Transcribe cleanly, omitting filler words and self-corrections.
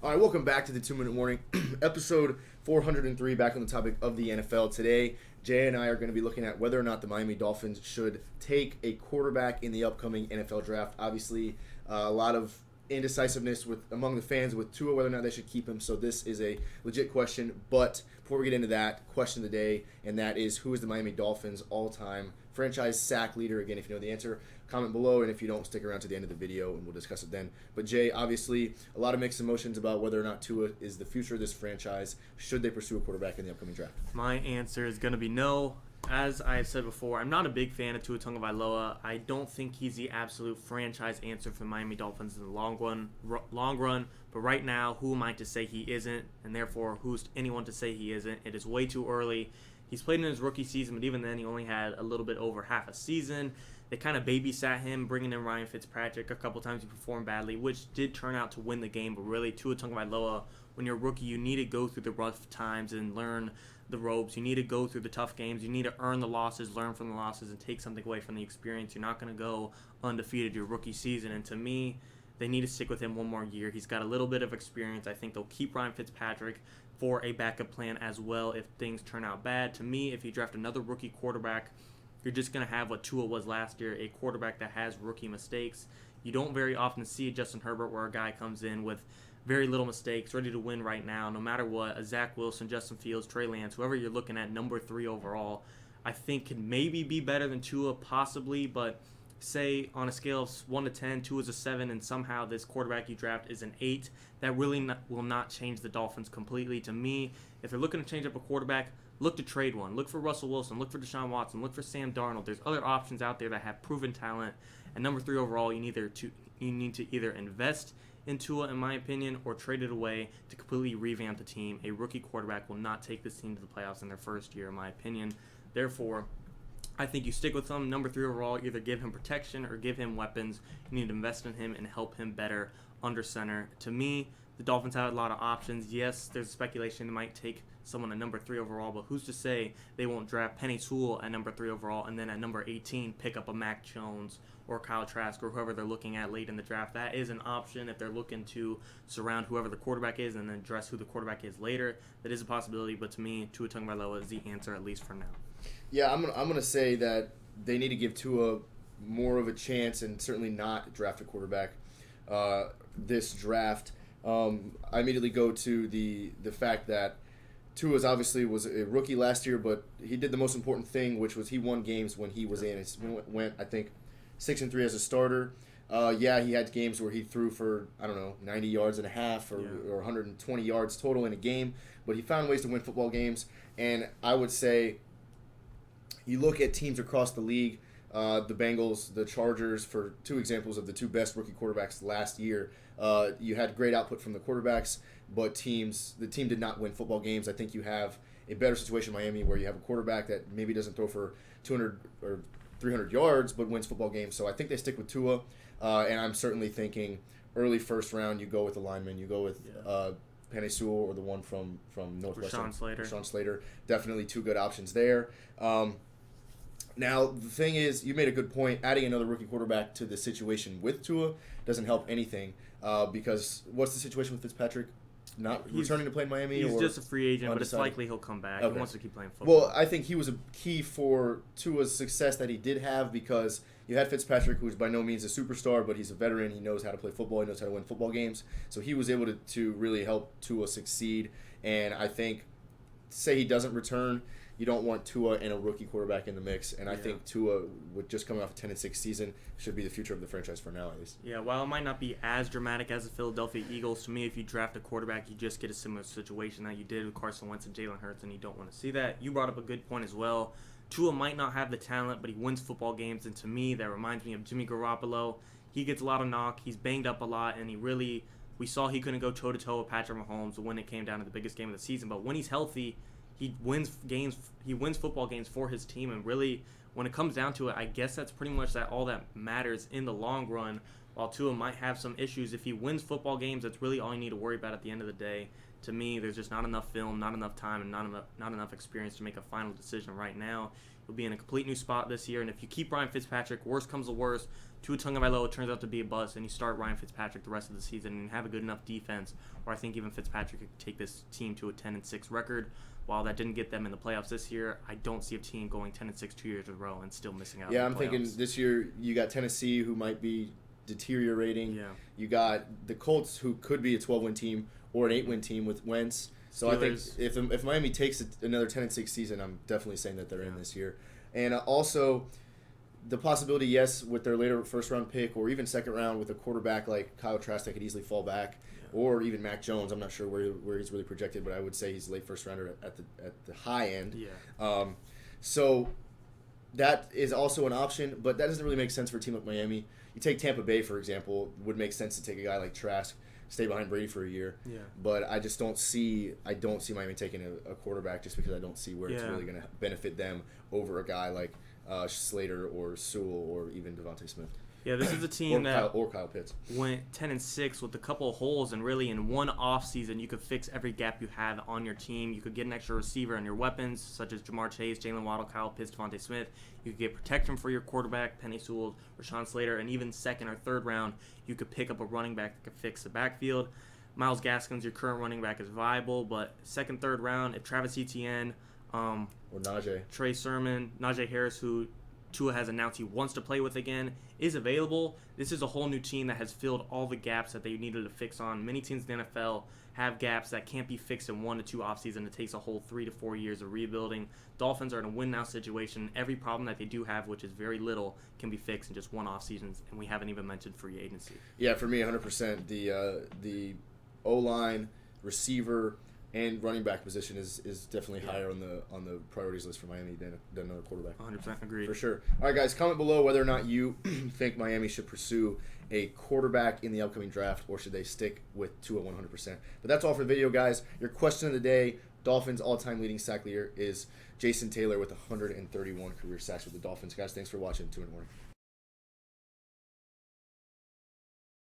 All right, welcome back to the 2-Minute Warning, episode 403, back on the topic of the NFL. Today, Jay and I are going to be looking at whether or not the Miami Dolphins should take a quarterback in the upcoming NFL draft. Obviously, a lot of indecisiveness among the fans with Tua, whether or not they should keep him, so this is a legit question. But before we get into that, question of the day, and that is, who is the Miami Dolphins' all-time franchise sack leader? Again, if you know the answer, comment below, and if you don't, stick around to the end of the video and we'll discuss it then. But Jay, obviously a lot of mixed emotions about whether or not Tua is the future of this franchise. Should they pursue a quarterback in the upcoming draft? My answer is going to be no. As I said before, I'm not a big fan of Tua Tagovailoa. I don't think he's the absolute franchise answer for the Miami Dolphins in the long run. But right now, who am I to say he isn't? And therefore, who's anyone to say he isn't? It is way too early. He's played in his rookie season, but even then, he only had a little bit over half a season. They kind of babysat him, bringing in Ryan Fitzpatrick. A couple times he performed badly, which did turn out to win the game. But really, Tua Tagovailoa, when you're a rookie, you need to go through the rough times and learn the ropes. You need to go through the tough games. You need to earn the losses, learn from the losses, and take something away from the experience. You're not going to go undefeated your rookie season. And to me, they need to stick with him one more year. He's got a little bit of experience. I think they'll keep Ryan Fitzpatrick for a backup plan as well if things turn out bad. To me, if you draft another rookie quarterback, you're just going to have what Tua was last year, a quarterback that has rookie mistakes. You don't very often see a Justin Herbert where a guy comes in with very little mistakes, ready to win right now, no matter what. A Zach Wilson, Justin Fields, Trey Lance, whoever you're looking at, number 3 overall, I think can maybe be better than Tua, possibly, but say on a scale of 1 to 10, Tua is a 7, and somehow this quarterback you draft is an 8, that really will not change the Dolphins completely. To me, if they're looking to change up a quarterback, look to trade one. Look for Russell Wilson. Look for Deshaun Watson. Look for Sam Darnold. There's other options out there that have proven talent. And number 3 overall, you need to either invest in Tua, in my opinion, or trade it away to completely revamp the team. A rookie quarterback will not take this team to the playoffs in their first year, in my opinion. Therefore, I think you stick with him. Number 3 overall, either give him protection or give him weapons. You need to invest in him and help him better under center. To me, the Dolphins have a lot of options. Yes, there's speculation they might take someone at number 3 overall, but who's to say they won't draft Penei Sewell at number 3 overall and then at number 18 pick up a Mac Jones or Kyle Trask or whoever they're looking at late in the draft. That is an option if they're looking to surround whoever the quarterback is and then address who the quarterback is later. That is a possibility, but to me, Tua Tagovailoa is the answer, at least for now. Yeah, I'm gonna say that they need to give Tua more of a chance and certainly not draft a quarterback this draft. I immediately go to the fact that Tua obviously was a rookie last year, but he did the most important thing, which was he won games when he was in. He went, I think, 6-3 as a starter. He had games where he threw for, 90 yards and a half or 120 yards total in a game, but he found ways to win football games. And I would say you look at teams across the league, the Bengals, the Chargers, for 2 examples of the 2 best rookie quarterbacks last year. You had great output from the quarterbacks, but the team did not win football games. I think you have a better situation in Miami where you have a quarterback that maybe doesn't throw for 200 or 300 yards but wins football games. So I think they stick with Tua, and I'm certainly thinking early first round you go with the lineman, you go with Penei Sewell or the one from Northwestern. Rashawn Slater. Definitely 2 good options there. Now, the thing is, you made a good point. Adding another rookie quarterback to the situation with Tua doesn't help anything because what's the situation with Fitzpatrick? He's returning to play in Miami? He's or just a free agent, undecided? But it's likely he'll come back. Okay. He wants to keep playing football. Well, I think he was a key for Tua's success that he did have because you had Fitzpatrick, who's by no means a superstar, but he's a veteran. He knows how to play football. He knows how to win football games. So he was able to really help Tua succeed. And I think, say he doesn't return, you don't want Tua and a rookie quarterback in the mix. And I think Tua, with just coming off a 10-6 season, should be the future of the franchise for now, at least. Yeah, while it might not be as dramatic as the Philadelphia Eagles, to me, if you draft a quarterback, you just get a similar situation that you did with Carson Wentz and Jalen Hurts, and you don't want to see that. You brought up a good point as well. Tua might not have the talent, but he wins football games, and to me, that reminds me of Jimmy Garoppolo. He gets a lot of knock. He's banged up a lot, and we saw he couldn't go toe-to-toe with Patrick Mahomes when it came down to the biggest game of the season. But when he's healthy, he wins games. He wins football games for his team, and really, when it comes down to it, I guess that's pretty much all that matters in the long run. while Tua might have some issues, if he wins football games, that's really all you need to worry about at the end of the day. To me, there's just not enough film, not enough time, and not enough experience to make a final decision right now. He'll be in a complete new spot this year, and if you keep Ryan Fitzpatrick, worst comes to worst, Tua Tagovailoa turns out to be a bust, and you start Ryan Fitzpatrick the rest of the season and have a good enough defense where I think even Fitzpatrick could take this team to a 10-6 record. While that didn't get them in the playoffs this year, I don't see a team going 10-6 2 years in a row and still missing out. Yeah, on I'm the playoffs. thinking this year you got Tennessee, who might be deteriorating. Yeah. You got the Colts, who could be a 12-win team or an 8-win team with Wentz. So I think if Miami takes another 10-6 season, I'm definitely saying that they're in this year. And also, the possibility, yes, with their later first-round pick or even second round with a quarterback like Kyle Trask that could easily fall back, or even Mac Jones. I'm not sure where he's really projected, but I would say he's a late first-rounder at the high end. Yeah. So that is also an option, but that doesn't really make sense for a team like Miami. You take Tampa Bay, for example, would make sense to take a guy like Trask, stay behind Brady for a year. Yeah. But I just don't see Miami taking a quarterback just because I don't see where it's really going to benefit them over a guy like Slater or Sewell or even Devontae Smith. Yeah, this is a team that Kyle Pitts went 10-6 with a couple of holes, and really in one off season you could fix every gap you have on your team. You could get an extra receiver on your weapons, such as Jamar Chase, Jalen Waddle, Kyle Pitts, Devontae Smith. You could get protection for your quarterback, Penei Sewell, Rashawn Slater, and even second or third round you could pick up a running back that could fix the backfield. Myles Gaskins, your current running back, is viable, but second, third round, if Travis Etienne, or Najee, Trey Sermon, Najee Harris, who Tua has announced he wants to play with again, is available, this is a whole new team that has filled all the gaps that they needed to fix on. Many teams in the NFL have gaps that can't be fixed in 1 to 2 offseasons. It takes a whole 3 to 4 years of rebuilding. Dolphins are in a win-now situation. Every problem that they do have, which is very little, can be fixed in just 1 offseason, and we haven't even mentioned free agency. Yeah, for me, 100%. The O-line, receiver, and running back position is definitely higher on the priorities list for Miami than another quarterback. 100% agreed. For sure. All right, guys, comment below whether or not you think Miami should pursue a quarterback in the upcoming draft, or should they stick with Tua 100%. But that's all for the video, guys. Your question of the day, Dolphins all-time leading sack leader is Jason Taylor with 131 career sacks with the Dolphins. Guys, thanks for watching. 2 in the morning.